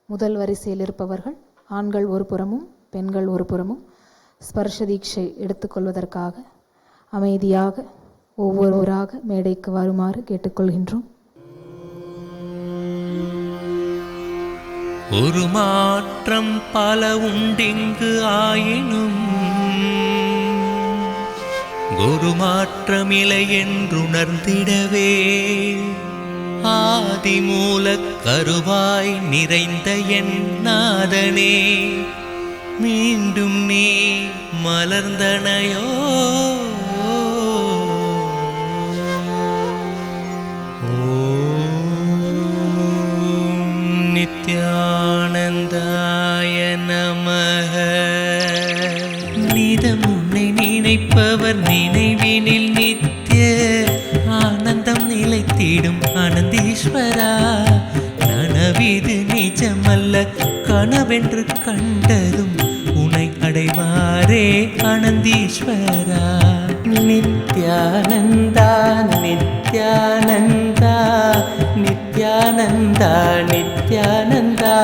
முதல் வரிசையில் இருப்பவர்கள் ஆண்கள் ஒரு புறமும் பெண்கள் ஒரு புறமும் ஸ்பர்ஷ தீட்சை எடுத்துக்கொள்வதற்காக அமைதியாக ஒவ்வொருவராக மேடைக்கு வருமாறு கேட்டுக்கொள்கின்றோம். ஒரு மாற்றம் பல உண்டிங்கு ஆயினும் ஒரு மாற்றமில்லை என்றுணர்ந்திடவே ஆதிமூல கருவாய் நிறைந்த என் நாதனே, மீண்டும் நீ மலர்ந்தனையோ நித்யானந்தாய நமஹ. நிதம் உன்னை நினைப்பவர் நினைவினில் நித்ய ஆனந்தம் நிலைத்திடும் ஆனந்தீஸ்வரா. நனவிது நிஜமல்ல கனவென்று கண்டதும் உனை அடைவாரே ஆனந்தீஸ்வரா. நித்யானந்தா நித்யானந்தா நித்யானந்தா நித்யானந்தா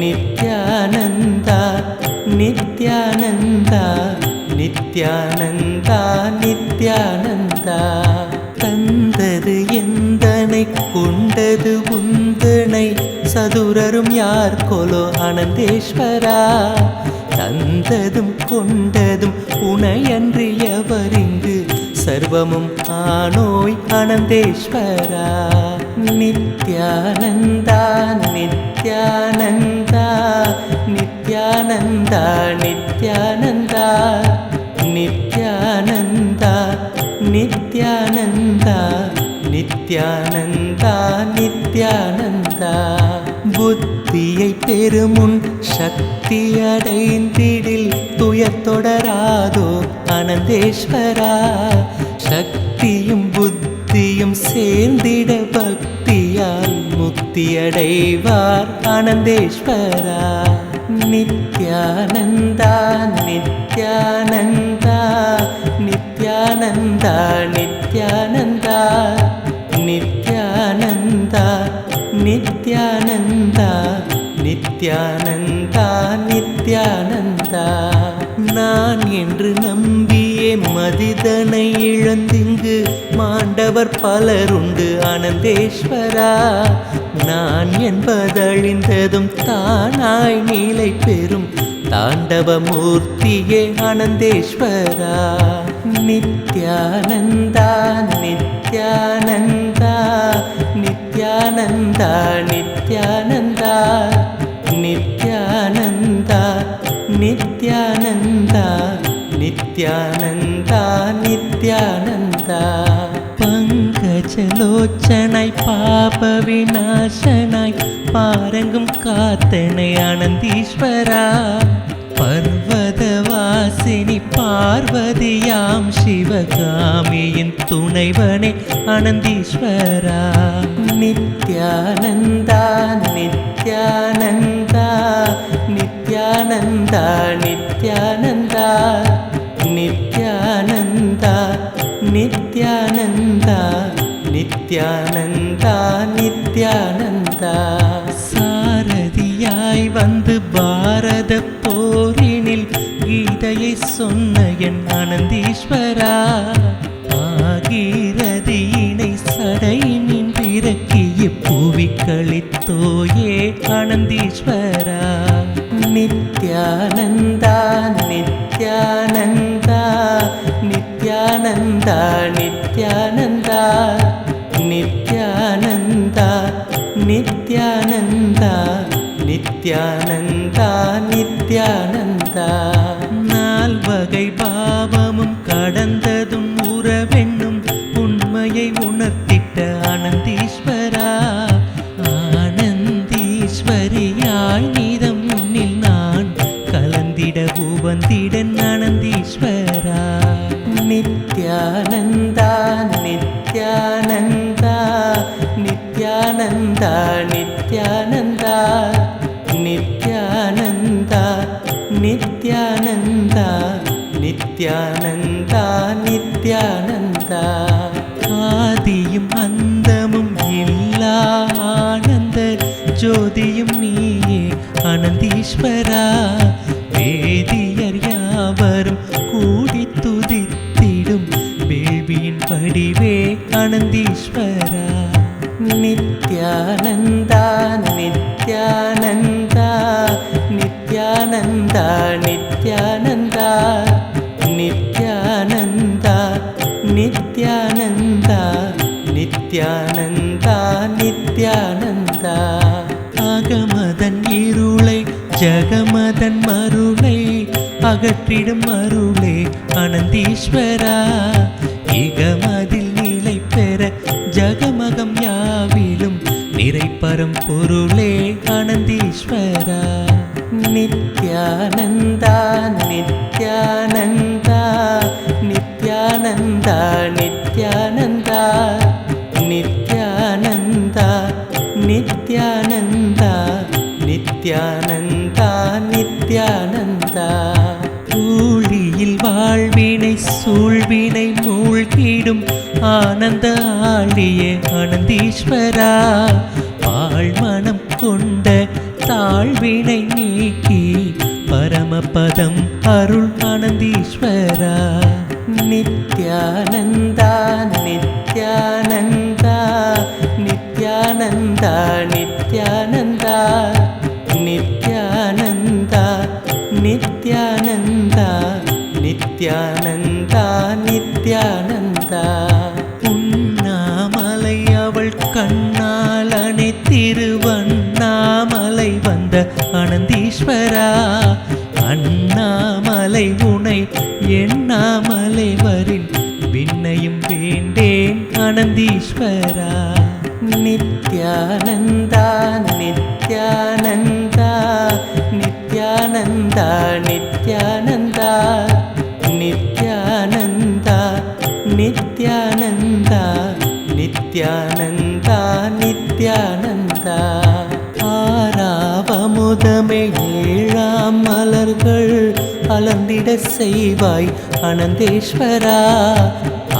நித்யானந்தா நித்யானந்தா நித்யானந்தா நித்யானந்தா. தந்தது எந்தனை கொண்டது உந்தனை சதுரரும் யார் கொலோ ஆனந்தேஸ்வரா. தந்ததும் கொண்டதும் உனையன்றி எவரிங்கு சர்வமும் ஆனோய் ஆனந்தேஸ்வரா. நித்யானந்தா நித்யானந்தா நித்யானந்தா நித்யானந்தா நித்யானந்தா நித்யானந்தா நித்யானந்தா நித்யானந்தா. புத்தியை பெருமுன் சக்தி அடைந்திடில் துயர் தொடராதோ ஆனந்தேஸ்வரா. சக்தியும் புத்தியும் சேர்ந்திட பக்தியால் முக்தியடைவார் ஆனந்தேஸ்வரா. நித்யானந்தா நித்யானந்தா நித்யானந்தா நித்யானந்தா நித்யானந்தா நித்யானந்தா நித்யானந்தா நித்யானந்தா. நான் என்று நம்பியே மதிதனை இழந்திங்கு மாண்டவர் பலருண்டு ஆனந்தேஸ்வரா. நான் என்பதழிந்ததும் தானாய் நீலை பெறும் தாண்டவமூர்த்தியே ஆனந்தேஸ்வரா. நித்யானந்தா நித்யானந்தா நித்யானந்தா நித்யானந்தா நித்யானந்தா நித்யானந்தா நித்யானந்தா நித்யானந்தா. பங்கஜலோச்சனாய் பாப விநாசனாய் பாரங்கும் காத்தனை ஆனந்தீஸ்வரா. பர்வதவாசினி பார்வதியாம் சிவகாமியின் துணைவனே ஆனந்தீஸ்வரா. நித்யானந்தா நித்யானந்தா நித்யானந்தா நித்யானந்தா நித்யானந்தா நித்யானந்தா நித்யானந்தா நித்யானந்தா. சாரதியாய் வந்து பாரத போரினில் கீதையை சொன்ன என் ஆனந்தீஸ்வரா. ஆகீரதியினை சடை நின்றிறக்கிய புவி கழித்தோயே ஆனந்தீஸ்வரா. நித்யானந்தா நித்யானந்தா நித்யானந்தா நித்யானந்தா நித்யானந்தா நித்யானந்தா நித்யானந்தா நித்யானந்தா. நால்வகை பாவமும் கடந்ததும் உறவென்னும் உண்மையை உணர்த்திட்ட ஆனந்தீஸ்வரா. ஆனந்தீஸ்வரியாய் நீதம் முன்னில் நான் கலந்திட உவந்திடன் ஆனந்தீஸ்வரா. நித்யானந்தா நித்யானந்தா நித்யானந்தா நித்யானந்தா நித்யானந்தா நித்யானந்தா நித்யானந்தா நித்யானந்தா. ஆதியும் அந்தமும் இல்லா ஆனந்தர் ஜோதியும் நீயே அனந்தீஸ்வரா. வேதியர் யாவரும் கூடி துதித்திடும் வேள்வியின் வடிவே அனந்தீஸ்வரா. நித்யானந்தா நித்யானந்தா நித்யானந்தா நித்யானந்தா நித்யானந்தா நித்யானந்தா நித்யானந்தா நித்யானந்தா. அகமதன் இருளை ஜகமதன் மருளை அகற்றிடும் அருளே அனந்தீஸ்வரா. இகமதில் நிலை பெற ஜகமகம் யாவிலும் நிறைப்பரம் பொருளே அனந்தீஸ்வரா. நித்யானந்தா நித்யானந்தா நித்யானந்தா நித்யானந்தா நித்யானந்தா நித்யானந்தா நித்யானந்தா நித்யானந்தா. ஊழியில் வாழ்வினை சூழ்வினை மூழ்கிடும் ஆனந்த ஆழியே அனந்தீஸ்வரா. ஆழ்மனம் கொண்ட தாழ்வினை நீக்கி பரமபதம் அருள் அனந்தீஸ்வரா. நித்யானந்தா நித்யானந்தா நித்யானந்தா நித்யானந்தா நித்யானந்தா நித்யானந்தா நித்யானந்தா நித்யானந்தா. உண்ணாமலை அவள் கண்ணால் அணைத்திருவண்ணாமலை வந்த அனந்தீஸ்வரா. அண்ணாமலை உனை எண்ணாமலை வரில் விண்ணையும் வேண்டேன் அனந்தீஸ்வரா. நித்யானந்தா நித்யானந்தா நித்யானந்தா நித்யானந்தா நித்யானந்தா நித்யானந்தா நித்யானந்தா நித்யானந்தா. ஆறாவமுதமே ஏழாம் மலர்கள் அலர்ந்திட செய்வாய் அனந்தேஸ்வரா.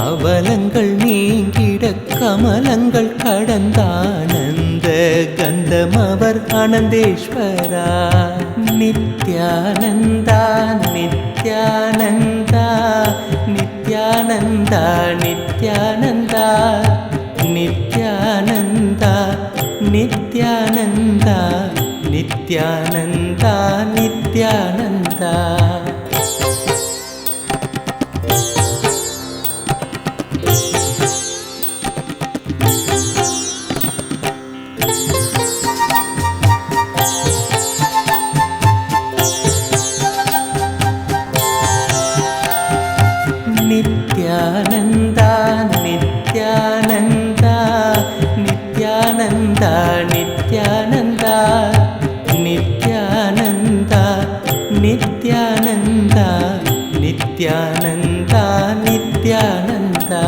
அவலங்கள் நீங்கிட கமலங்கள் கடந்தானந்த கந்தமவர் அனந்தேஸ்வரா. நித்யானந்தா நித்யானந்தா நித்யானந்தா நித்யானந்தா நித்யானந்தா நித்யானந்தா நித்யானந்தா நித்யானந்தா. நித்யானந்தா நித்யானந்தா நித்யானந்தா நித்யானந்தா நித்யானந்தா நித்யானந்தா நித்யானந்தா நித்யானந்தா.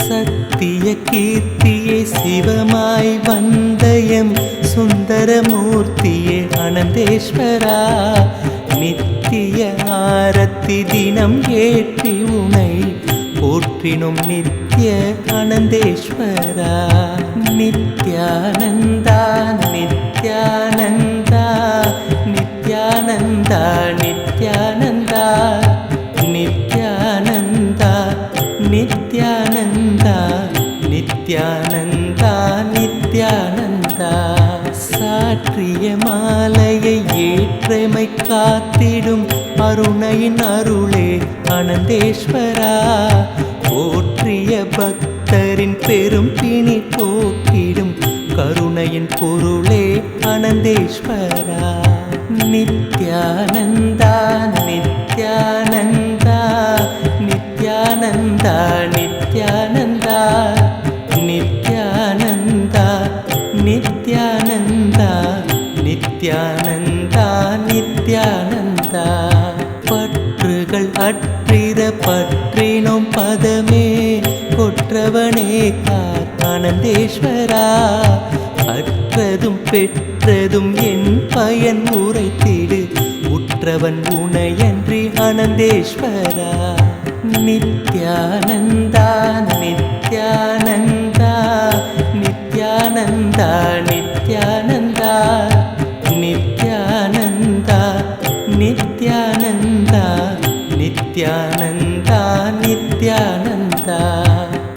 சத்திய கீர்த்தியே சிவமாய் வந்தயம் சுந்தரமூர்த்தியே அனந்தேஸ்வரா. நித்திய ஆரத்தி தினம் ஏற்றி உனை போற்றினும் நித்ய அனந்தேஸ்வரா. நித்யானந்தா நித்யானந்தா நித்யானந்தா நித்யானந்தா நித்யானந்தா நித்யானந்தா நித்யானந்தா நித்யானந்தா. சாற்றிய மாலையை ஏற்றமை காத்திடும் அருணையின் அருளே அனந்தேஸ்வரா. போற்றிய பக்தரின் பெரும் பிணி போக்கிடும் கருணையின் பொருளே அனந்தேஸ்வரா. நித்யானந்தா நித்யானந்தா நித்யானந்தா நித்யானந்தா நித்யானந்தா நித்யானந்தா நித்யானந்தா நித்யானந்தா. பற்றுகள் அற்றிட பற்றினோம் பதமே கொற்றவனே கார் அனந்தேஸ்வரா. அற்றதும் பெற்றதும் என் பயன் உரைத்திடு உற்றவன் உனையன்றி அனந்தேஸ்வரா. நித்யானந்தா நித்யானந்தா நித்யானந்தா நித்யானந்தா நித்யானந்தா நித்யானந்தா நித்யானந்தா நித்யானந்தா நித்யானந்தா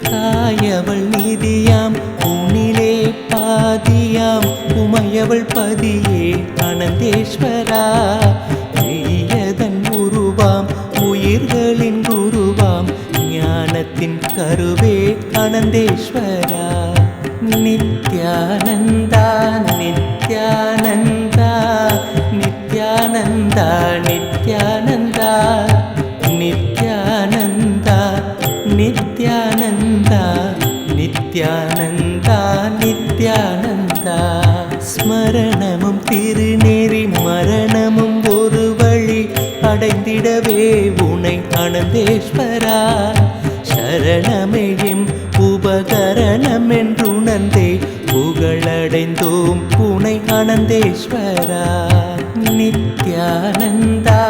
தாயவள் நிதியாம் உனிலே பாதியாம் உமையவள் பதியே அனந்தேஸ்வரா மெய்யதன் உருவாம் உயிர்களின் குருவாம் ஞானத்தின் கருவே அனந்தேஸ்வரா நித்யானந்தா நித்யானந்தா நித்யானந்தா நித்யானந்தா நித்யானந்தா நித்யானந்தா நித்யானந்தா நித்யானந்தா ஸ்மரணமும் திருநெறி மரணமும் ஒரு வழி அடைந்திடவே உனை அனந்தேஸ்வரா சரணமையும் உபகரணம் என்றுணர்ந்தே புகழடைந்தோம் உனை அனந்தேஸ்வரா நித்யானந்தா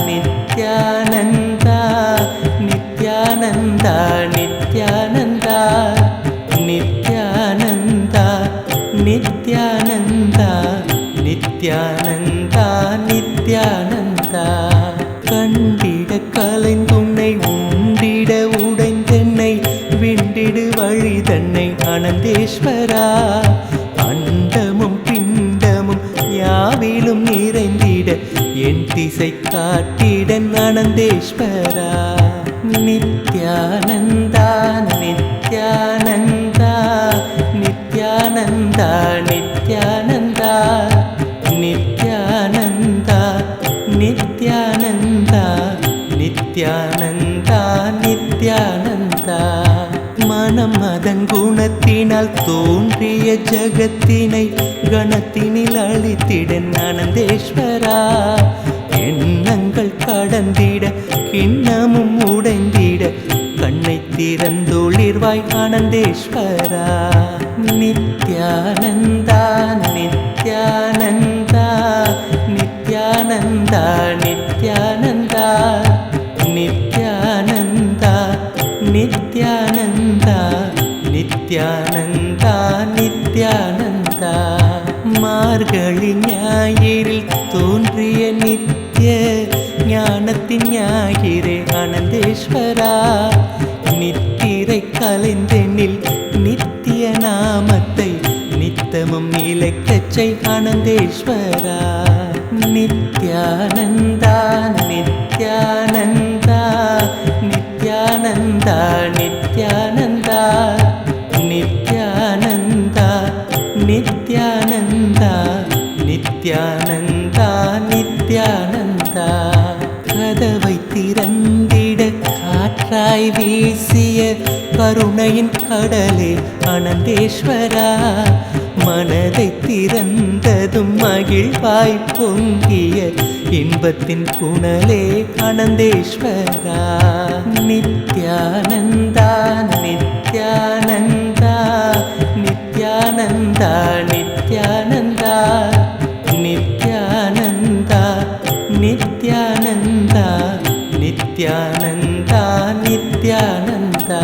நித்யானந்தா நித்யானந்தா நித்யானந்தா நித்யானந்தா நித்யானந்தா நித்யானந்தா நித்யானந்தா கண்டிட கலைந்துன்னை உண்டிட உடைந்தென்னை விண்டிடு வழி தன்னை அனந்தேஸ்வரா அண்டமும் பிண்டமும் யாவிலும் நிறைந்திட என் திசை காட்டிடன் அனந்தேஸ்வரா நித்யானந்தா நித்யானந்தா நித்யானந்தா நித்யானந்தா நித்யானந்தா நித்யானந்தா நித்யானந்தா நித்யானந்தா மனம் அதன் குணத்தினால் தோன்றிய ஜகத்தினை கணத்தினில் அழித்திடன் அனந்தேஸ்வரா எண்ணங்கள் கடந்திட கிண்ணமும் உடைந்திட கண்ணை திறந்தொளிர்வாய் அனந்தேஸ்வரா நித்யானந்தா நித்யானந்தா நித்யானந்தா நித்யானந்தா நித்யானந்தா நித்யானந்தா நித்யானந்தா நித்யானந்தா மார்கழி ஞாயிறில் தோன்றிய நித்ய ஞானத்தின் ஞாயிறே அனந்தேஸ்வரா நித்திரை கலைந்தெனில் நித்திய நாமத்தை நித்தமும் நிலைக்கச்சை அனந்தேஸ்வரா நித்யானந்தா நித்யானந்தா நித்யானந்தா நித்யானந்தா நித்யானந்தா நித்யானந்தா நித்யானந்தா நித்யானந்தா கதவை திறந்திட காற்றாய் வீசிய கருணையின் கடலே அனந்தேஸ்வரா மனதை திறந்ததும் மகிழ்வாய் பொங்கிய இன்பத்தின் புனலே அனந்தேஸ்வரா நித்யானந்தா நித்யானந்தா நித்யானந்தா நித்யானந்தா நித்யானந்தா நித்யானந்தா நித்யானந்தா நித்யானந்தா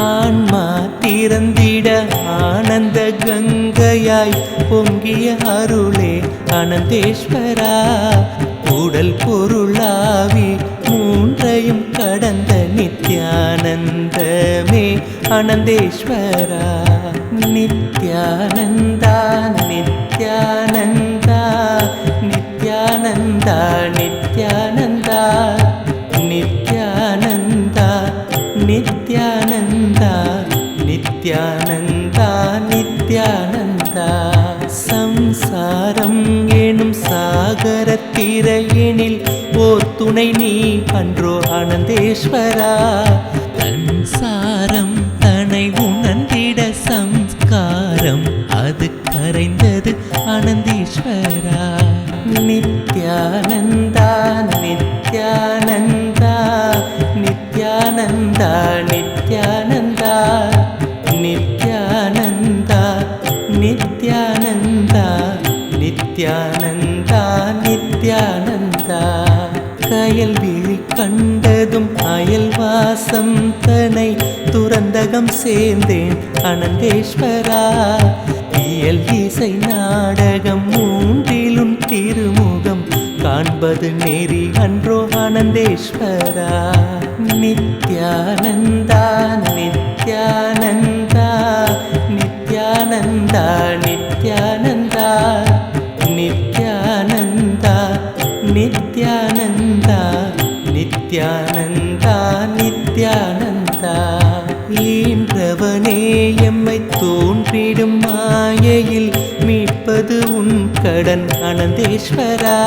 ஆன்மா திறந்திட ஆனந்த கங்கையாய் பொங்கிய அருளே அனந்தேஸ்வரா உடல் பொருளாவி மூன்றையும் கடந்த நித்யானந்தமே அனந்தேஸ்வரா நித்யானந்தா நித்யானந்தா நித்யானந்தா நித்யானந்தா நித்யானந்தா நித்யானந்தா நித்யானந்தா நித்யானந்தா சம்சாரம் எனும் சாகர திரையினில் ஓர் துணை நீ அன்றோ அனந்தேஸ்வரா சம்சாரம் தன்னை உணர்ந்திட சம்ஸ்காரம் அது கரைந்தது அனந்தேஸ்வரா நித்யானந்தா நித்யானந்தா நித்யானந்தா நித்யானந்தா நித்யானந்தா நித்யானந்தா நித்யானந்தா நித்யானந்தா. கயல் விழி கண்டதும் அயல்வாசம் தனை துறந்தகம் சேர்ந்தேன் அனந்தேஸ்வரா. இயல் இசை நாடகம் மூன்றிலும் திருமுகம் காண்பது நெறி அன்றோ அனந்தேஸ்வரா. நித்யானந்தா நித்யானந்தா நித்யானந்தா நித்யானந்தா நித்யானந்தா நித்யானந்தா நித்யானந்தா நித்யானந்தா. ஈன்றவனே எம்மை தோன்றிடும் மாயையில் மீட்பது உன் கடன் அனந்தேஸ்வரா.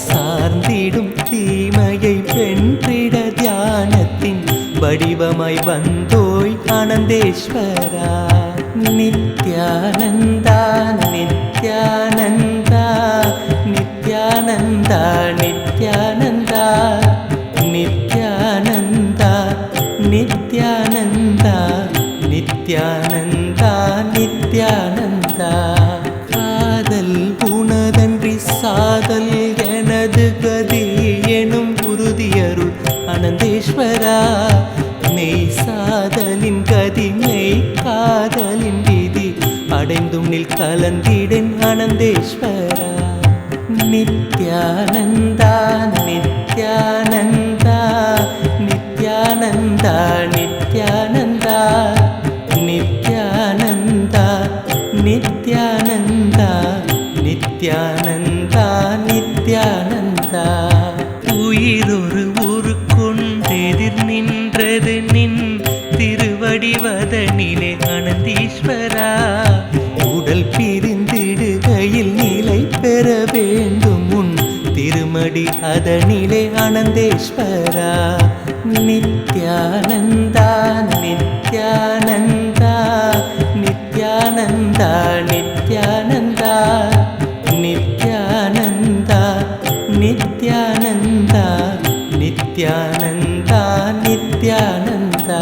சார்ந்திடும் தீமையை வென்றிட தியானத்தின் வடிவமாய் வந்தோய் அனந்தேஸ்வரா. நித்யானந்தா நித்யானந்தா நித்யானந்தா நித்யானந்தா நித்யானந்தா நித்யானந்தா நித்யானந்தா நித்யானந்தா. காதல் உனதன்றி சாதல் எனது கதி எனும் உறுதியருள் அனந்தேஸ்வரா. மெய் சாதலின் கதி மெய் காதலின் விதி அடைந்தும் நில் கலந்திடன் அனந்தேஸ்வரா. நித்யானந்தா நித்யானந்தா நித்யானந்தா நித்யானந்தா நித்யானந்தா நித்யானந்தா நித்யானந்தா நித்யானந்தா. உயிரொரு ஊரு கொண்டெதிர் நின்றது நின் திருவடிவதனிலே அனந்தீஸ்வரா. உடல் பிரிந்திடுகையில் நிலை பெற வேண்டும் உன் திருமடி அதனிலே அனந்தேஸ்வரா. நித்யானந்தா நித்யானந்தா நித்யானந்தா நித்யானந்தா நித்யானந்தா நித்யானந்தா நித்யானந்தா நித்யானந்தா.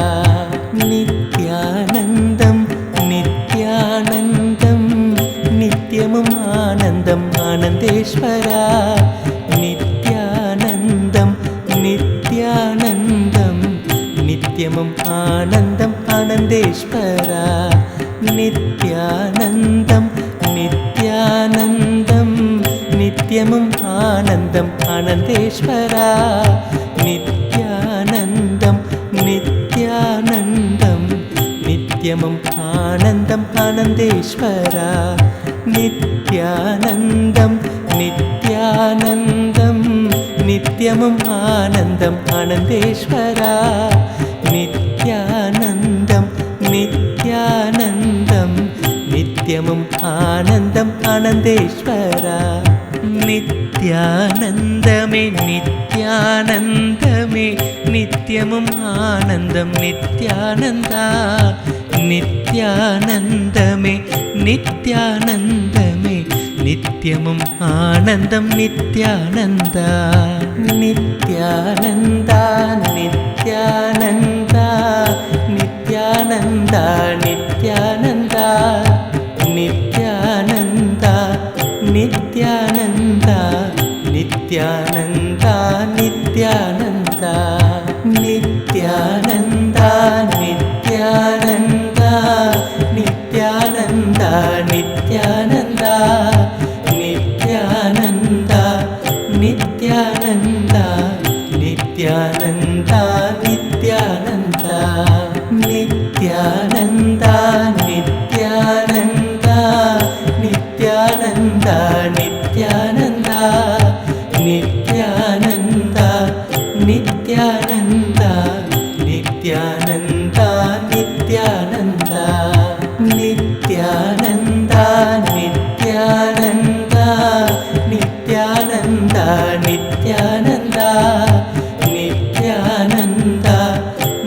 நித்யானந்தம் நித்யானந்தம் நித்யமும் ஆனந்தம் ஆனந்தேஸ்வரா. நித்யானந்தம் நித்யானந்தம் நித்யமும் ஆனந்தம் ஆனந்தேஸ்வரா. நித்யானந்தம் நித்யானந்தம் நித்யமும் ஆனந்தம் ஆனந்தேஸ்வரா. நித்யானந்தம் நித்யானந்தம் நித்யமும் ஆனந்தம் ஆனந்தேஸ்வரா. நித்யானந்தம் நித்யானந்தம் நித்யமும் ஆனந்தம் ஆனந்தேஸ்வரா. நித்யானந்தம் நித்யானந்தம் நித்யமும் ஆனந்தம் ஆனந்தேஸ்வரா. நித்யானந்தமே நித்யானந்தமே நித்யமும் ஆனந்தம் நித்யானந்தா. நித்யானந்தமே நித்யானந்தமே நித்யமும் ஆனந்தம் நித்யானந்தா. நித்யானந்தா நித்யானந்தா நித்யானந்தா நித்யானந்தா நித்யானந்தா நித்யானந்தா நித்யானந்தா நித்யானந்தா. நித்யானந்தா நித்யானந்தா நித்யானந்தா நித்யானந்தா நித்யானந்தா நித்யானந்தா நித்யானந்தா நித்யானந்தா. நித்யானந்தா நித்யானந்தா நித்யானந்தா நித்யானந்தா நித்யானந்தா நித்யானந்தா நித்யானந்தா நித்யானந்தா. நித்யானந்தா நித்யானந்தா நித்யானந்தா நித்யானந்தா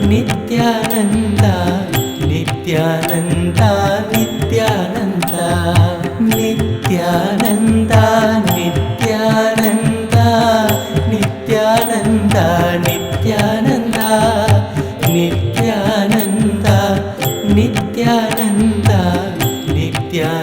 நித்யானந்தா நித்யானந்தா நித்யானந்தா நித்யானந்தா. நித்யானந்தா நித்யானந்தா நித்யானந்தா நித்யானந்தா நித்யானந்தா நித்யானந்தா நித்யானந்தா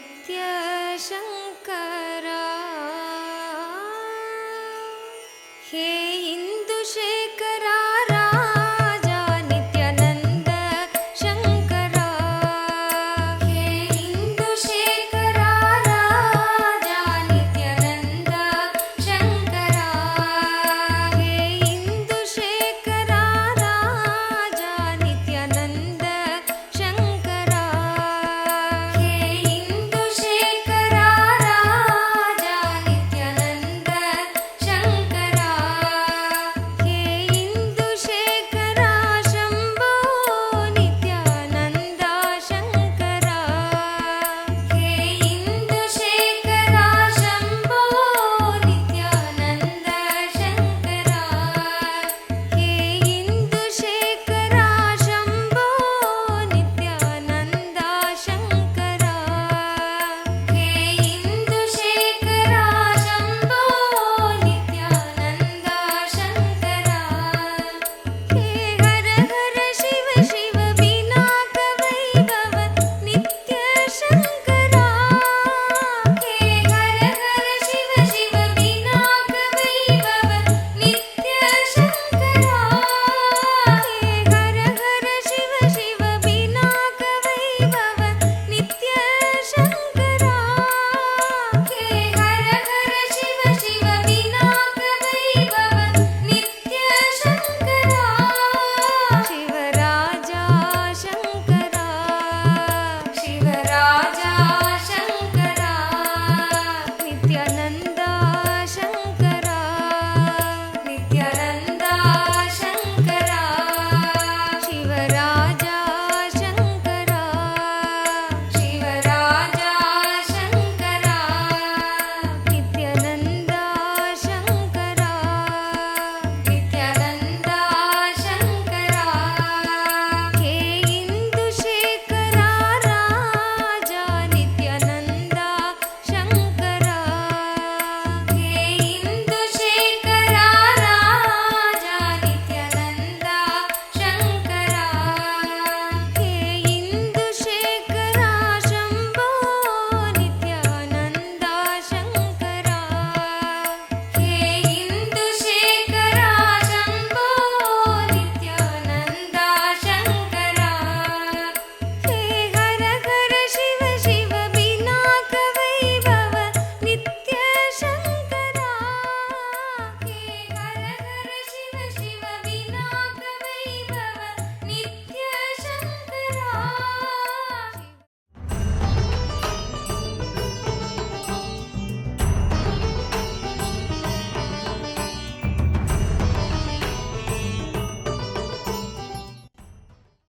नित्यशङ्कर